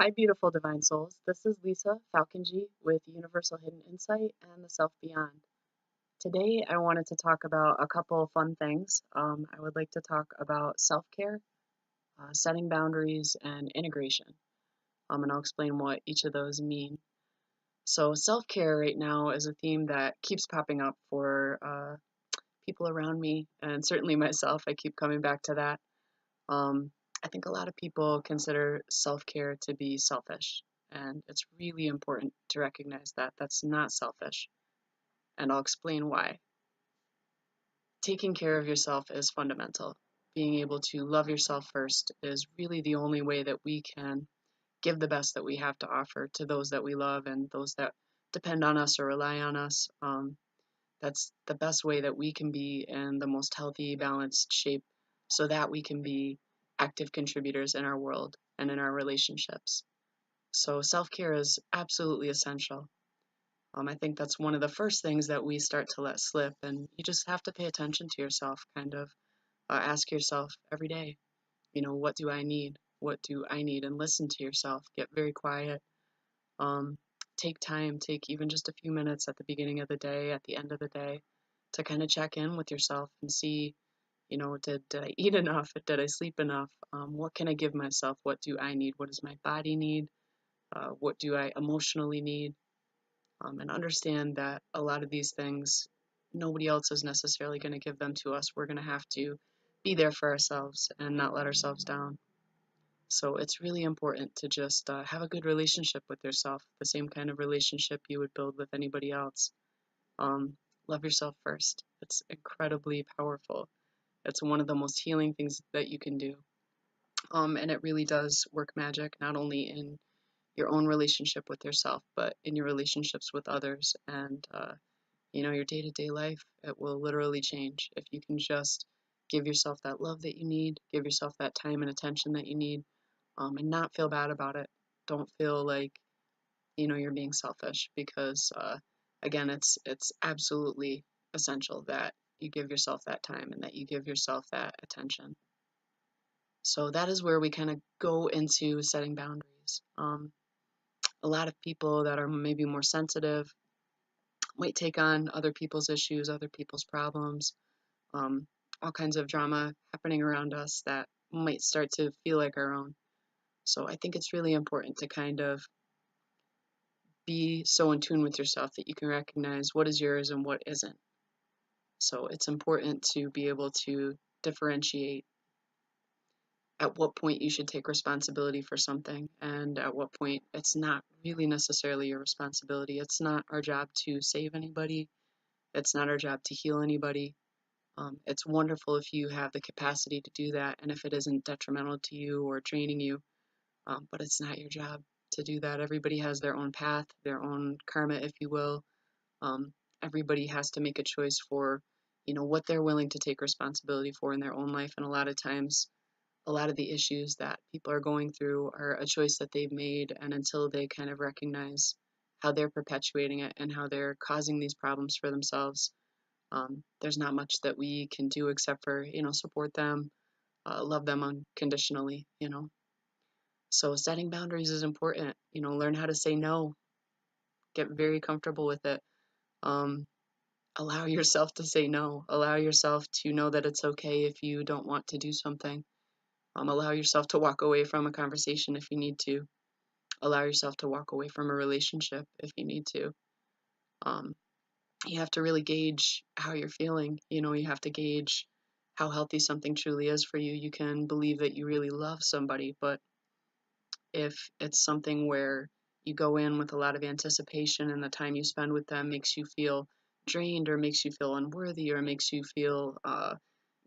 Hi, beautiful divine souls. This is Lisa Falconji with Universal Hidden Insight and the Self Beyond. Today, I wanted to talk about a couple of fun things. I would like to talk about self care, setting boundaries, and integration. And I'll explain what each of those mean. So, self care right now is a theme that keeps popping up for people around me, and certainly myself. I keep coming back to that. Um, I think a lot of people consider self care to be selfish, and it's really important to recognize that that's not selfish, and I'll explain why. Taking care of yourself is fundamental. Being able to love yourself first is really the only way that we can give the best that we have to offer to those that we love and those that depend on us or rely on us. That's the best way that we can be in the most healthy, balanced shape so that we can be active contributors in our world and in our relationships. So, self care is absolutely essential. I think that's one of the first things that we start to let slip, and you just have to pay attention to yourself, kind of ask yourself every day, what do I need? What do I need? And listen to yourself. Get very quiet. Um, take time, take even just a few minutes at the beginning of the day, at the end of the day, to kind of check in with yourself and see, did I eat enough? Did I sleep enough? What can I give myself? What do I need? What does my body need? What do I emotionally need? And understand that a lot of these things, nobody else is necessarily going to give them to us. We're going to have to be there for ourselves and not let ourselves down. So it's really important to just have a good relationship with yourself, the same kind of relationship you would build with anybody else. Um, love yourself first. It's incredibly powerful. It's one of the most healing things that you can do. And it really does work magic, not only in your own relationship with yourself, but in your relationships with others and, your day to day life. It will literally change if you can just give yourself that love that you need, give yourself that time and attention that you need, and not feel bad about it. Don't feel like, you're being selfish because, again, it's absolutely essential that you give yourself that time and that you give yourself that attention. So that is where we kind of go into setting boundaries. A lot of people that are maybe more sensitive might take on other people's issues, other people's problems, um, all kinds of drama happening around us that might start to feel like our own. So I think it's really important to kind of be so in tune with yourself that you can recognize what is yours and what isn't. So it's important to be able to differentiate at what point you should take responsibility for something and at what point it's not really necessarily your responsibility. It's not our job to save anybody, it's not our job to heal anybody. It's wonderful if you have the capacity to do that and if it isn't detrimental to you or draining you, but it's not your job to do that. Everybody has their own path, their own karma, if you will. Um, everybody has to make a choice for, what they're willing to take responsibility for in their own life. And a lot of times, a lot of the issues that people are going through are a choice that they've made. And until they kind of recognize how they're perpetuating it and how they're causing these problems for themselves, there's not much that we can do except for, support them, love them unconditionally. So setting boundaries is important. Learn how to say no, get very comfortable with it. Um, allow yourself to say no. Allow yourself to know that it's okay if you don't want to do something. Allow yourself to walk away from a conversation if you need to. Allow yourself to walk away from a relationship if you need to. Um, you have to really gauge how you're feeling. You have to gauge how healthy something truly is for you. You can believe that you really love somebody, but if it's something where you go in with a lot of anticipation and the time you spend with them makes you feel drained or makes you feel unworthy or makes you feel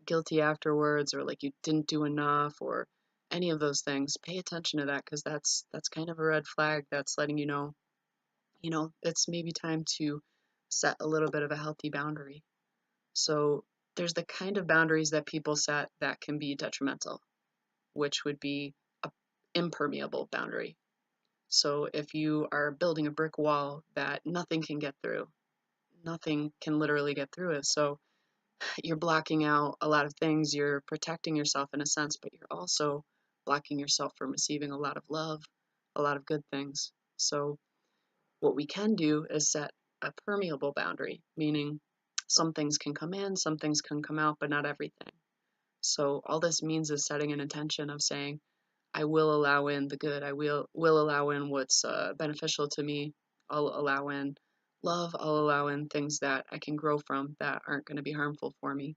guilty afterwards or like you didn't do enough or any of those things, pay attention to that because that's kind of a red flag that's letting it's maybe time to set a little bit of a healthy boundary. So there's the kind of boundaries that people set that can be detrimental, which would be a impermeable boundary. So if you are building a brick wall that nothing can get through, nothing can literally get through it. So you're blocking out a lot of things, you're protecting yourself in a sense, but you're also blocking yourself from receiving a lot of love, a lot of good things. So what we can do is set a permeable boundary, meaning some things can come in, some things can come out, but not everything. So all this means is setting an intention of saying, I will allow in the good. I will allow in what's beneficial to me. I'll allow in love. I'll allow in things that I can grow from that aren't going to be harmful for me.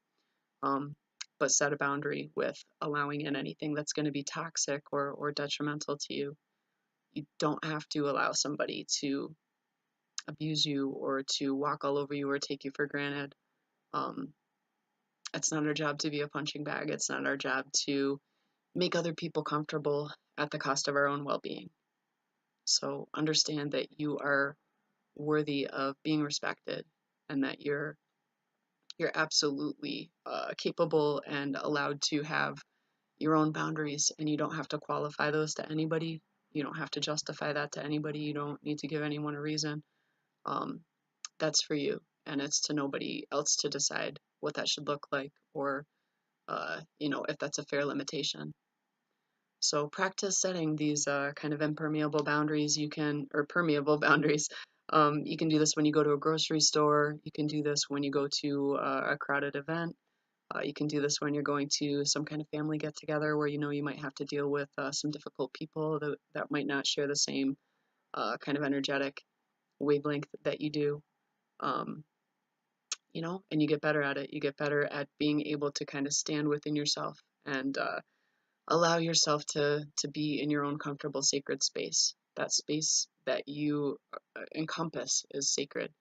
Um, but set a boundary with allowing in anything that's going to be toxic or detrimental to you. You don't have to allow somebody to abuse you or to walk all over you or take you for granted. Um, it's not our job to be a punching bag. It's not our job to make other people comfortable at the cost of our own well being. So understand that you are worthy of being respected and that you're absolutely capable and allowed to have your own boundaries, and you don't have to qualify those to anybody. You don't have to justify that to anybody. You don't need to give anyone a reason. Um, that's for you, and it's to nobody else to decide what that should look like or if that's a fair limitation. So practice setting these kind of impermeable boundaries. Or permeable boundaries. You can do this when you go to a grocery store. You can do this when you go to a crowded event. You can do this when you're going to some kind of family get together where you know you might have to deal with some difficult people that might not share the same kind of energetic wavelength that you do. Um, and you get better at it. You get better at being able to kind of stand within yourself and allow yourself to be in your own comfortable sacred space. That space that you encompass is sacred,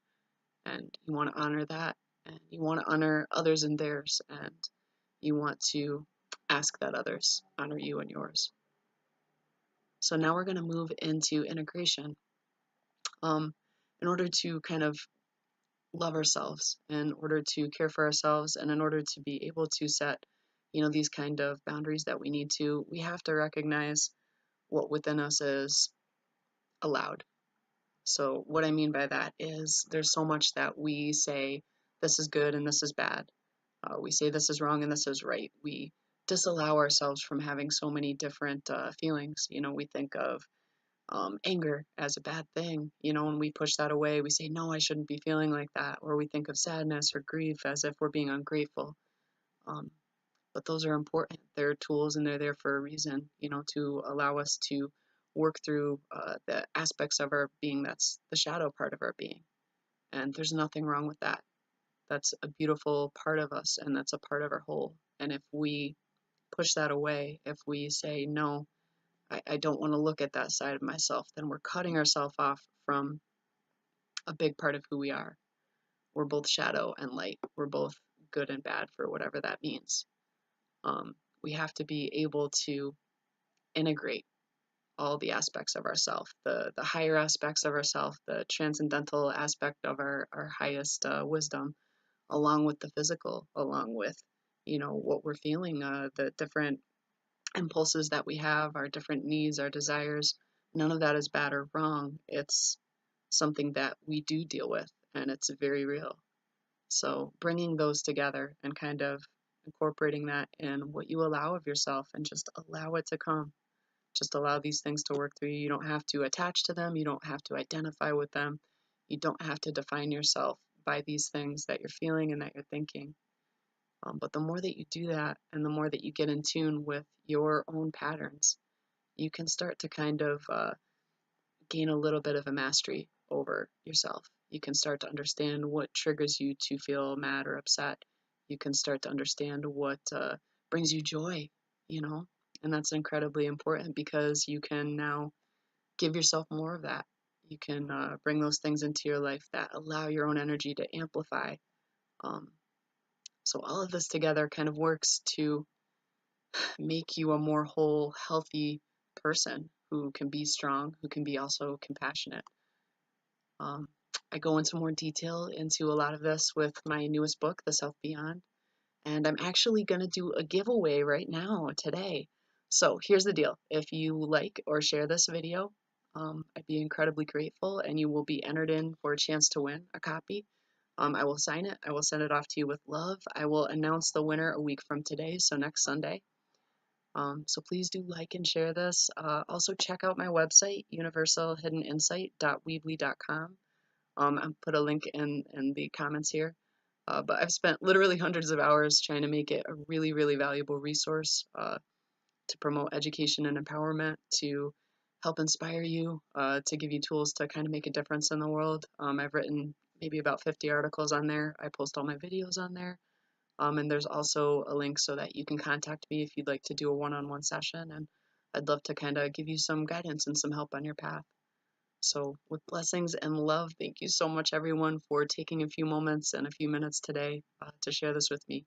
and you want to honor that, and you want to honor others and theirs, and you want to ask that others honor you and yours. So now we're going to move into integration. In order to kind of love ourselves, in order to care for ourselves, and in order to be able to set, these kind of boundaries that we need to, we have to recognize what within us is allowed. So what I mean by that is there's so much that we say this is good and this is bad. We say this is wrong and this is right. We disallow ourselves from having so many different feelings. We think of anger as a bad thing, and we push that away. We say, no, I shouldn't be feeling like that. Or we think of sadness or grief as if we're being ungrateful. Um, but those are important. They're tools and they're there for a reason, to allow us to work through the aspects of our being that's the shadow part of our being. And there's nothing wrong with that. That's a beautiful part of us and that's a part of our whole. And if we push that away, if we say, no, I don't want to look at that side of myself, then we're cutting ourselves off from a big part of who we are. We're both shadow and light. We're both good and bad for whatever that means. We have to be able to integrate all the aspects of ourself, the higher aspects of ourself, the transcendental aspect of our highest wisdom, along with the physical, along with what we're feeling, the different impulses that we have, our different needs, our desires. None of that is bad or wrong. It's something that we do deal with, and it's very real. So bringing those together and kind of incorporating that in what you allow of yourself and just allow it to come. Just allow these things to work through you. You don't have to attach to them. You don't have to identify with them. You don't have to define yourself by these things that you're feeling and that you're thinking. But the more that you do that and the more that you get in tune with your own patterns, you can start to kind of gain a little bit of a mastery over yourself. You can start to understand what triggers you to feel mad or upset. You can start to understand what brings you joy, you know, and that's incredibly important because you can now give yourself more of that. You can bring those things into your life that allow your own energy to amplify. Um, so all of this together kind of works to make you a more whole, healthy person who can be strong, who can be also compassionate. Um, I go into more detail into a lot of this with my newest book, The Self Beyond, and I'm actually going to do a giveaway right now, today. So here's the deal. If you like or share this video, I'd be incredibly grateful, and you will be entered in for a chance to win a copy. I will sign it. I will send it off to you with love. I will announce the winner a week from today, so next Sunday. So please do like and share this. Also check out my website, universalhiddeninsight.weebly.com. I'll put a link in the comments here. But I've spent literally hundreds of hours trying to make it a really, really valuable resource to promote education and empowerment, to help inspire you, to give you tools to kind of make a difference in the world. I've written maybe about 50 articles on there. I post all my videos on there. And there's also a link so that you can contact me if you'd like to do a one-on-one session. And I'd love to kind of give you some guidance and some help on your path. So, with blessings and love, thank you so much, everyone, for taking a few moments and a few minutes today to share this with me.